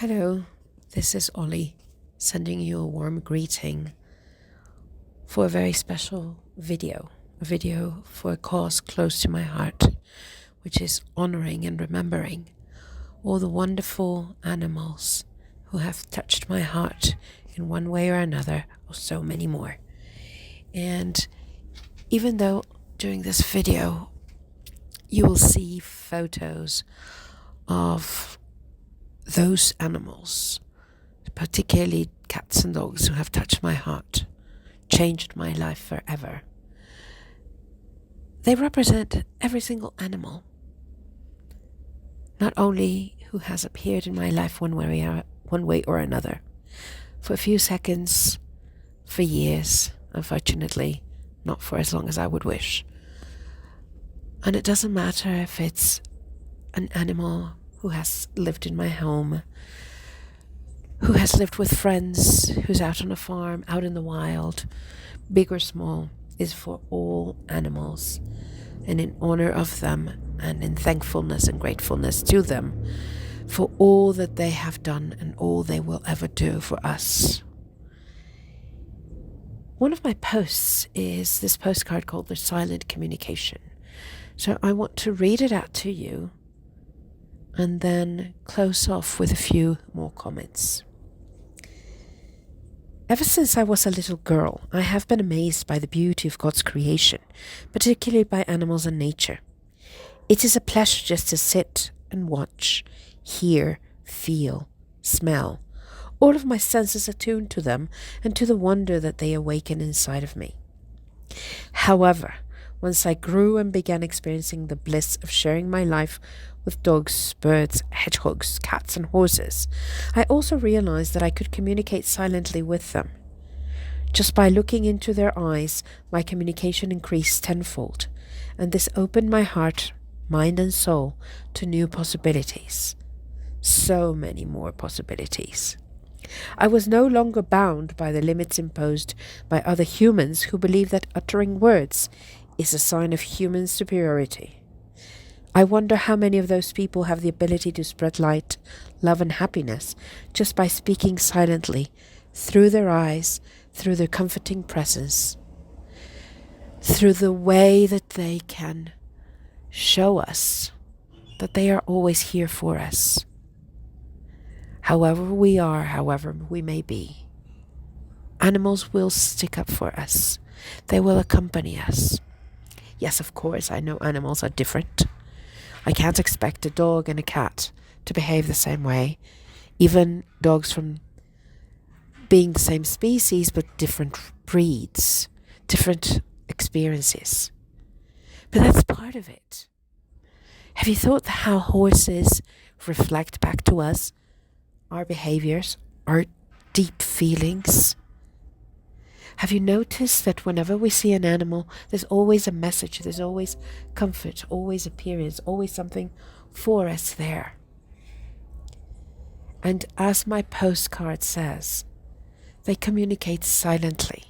Hello, this is Ollie, sending you a warm greeting for a very special a video for a cause close to my heart, which is honoring and remembering all the wonderful animals who have touched my heart in one way or another, or so many more. And even though during this video you will see photos of those animals, particularly cats and dogs who have touched my heart, changed my life forever. They represent every single animal, not only who has appeared in my life one way or another, for a few seconds, for years, unfortunately, not for as long as I would wish. And it doesn't matter if it's an animal who has lived in my home, who has lived with friends, who's out on a farm, out in the wild, big or small, is for all animals. And in honor of them, and in thankfulness and gratefulness to them for all that they have done and all they will ever do for us. One of my posts is this postcard called The Silent Communication. So I want to read it out to you and then close off with a few more comments. Ever since I was a little girl, I have been amazed by the beauty of God's creation, particularly by animals and nature. It is a pleasure just to sit and watch, hear, feel, smell. All of my senses attuned to them and to the wonder that they awaken inside of me. However, once I grew and began experiencing the bliss of sharing my life with dogs, birds, hedgehogs, cats, and horses, I also realized that I could communicate silently with them. Just by looking into their eyes, my communication increased tenfold, and this opened my heart, mind, and soul to new possibilities. So many more possibilities. I was no longer bound by the limits imposed by other humans who believe that uttering words is a sign of human superiority. I wonder how many of those people have the ability to spread light, love, and happiness just by speaking silently, through their eyes, through their comforting presence, through the way that they can show us that they are always here for us. However we are, however we may be, animals will stick up for us. They will accompany us. Yes, of course, I know animals are different. I can't expect a dog and a cat to behave the same way. Even dogs from being the same species but different breeds, different experiences. But that's part of it. Have you thought how horses reflect back to us our behaviors, our deep feelings? Have you noticed that whenever we see an animal, there's always a message, there's always comfort, always appearance, always something for us there? And as my postcard says, they communicate silently.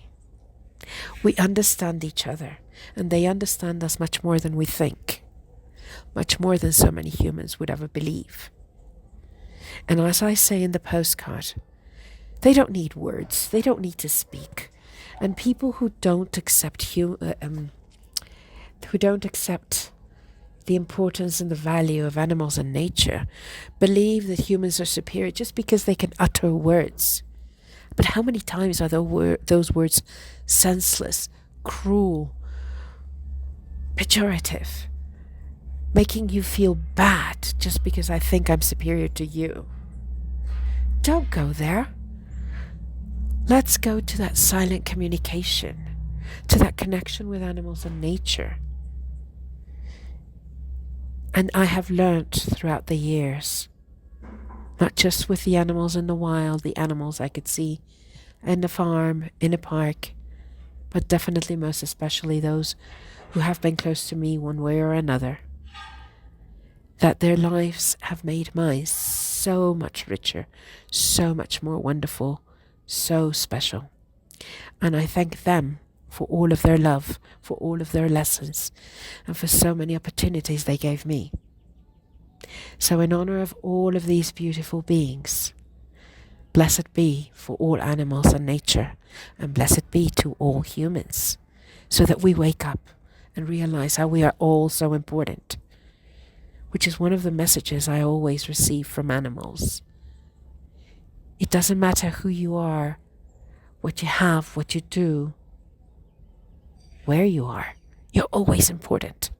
We understand each other, and they understand us much more than we think, much more than so many humans would ever believe. And as I say in the postcard, they don't need words, they don't need to speak. And people who don't accept the importance and the value of animals and nature believe that humans are superior just because they can utter words. But how many times are those words senseless, cruel, pejorative, making you feel bad just because I think I'm superior to you? Don't go there. Let's go to that silent communication, to that connection with animals and nature. And I have learnt throughout the years, not just with the animals in the wild, the animals I could see in a farm, in a park, but definitely most especially those who have been close to me one way or another, that their lives have made mine so much richer, so much more wonderful, so special. And I thank them for all of their love, for all of their lessons, and for so many opportunities they gave me. So in honor of all of these beautiful beings, Blessed be for all animals and nature, and blessed be to all humans, so that we wake up and realize how we are all so important, which is one of the messages I always receive from animals. It doesn't matter who you are, what you have, what you do, where you are. You're always important.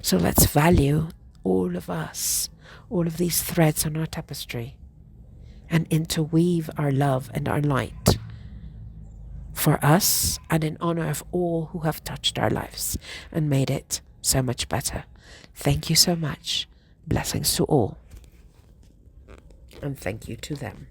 So let's value all of us, all of these threads on our tapestry, and interweave our love and our light for us and in honor of all who have touched our lives and made it so much better. Thank you so much. Blessings to all. And thank you to them.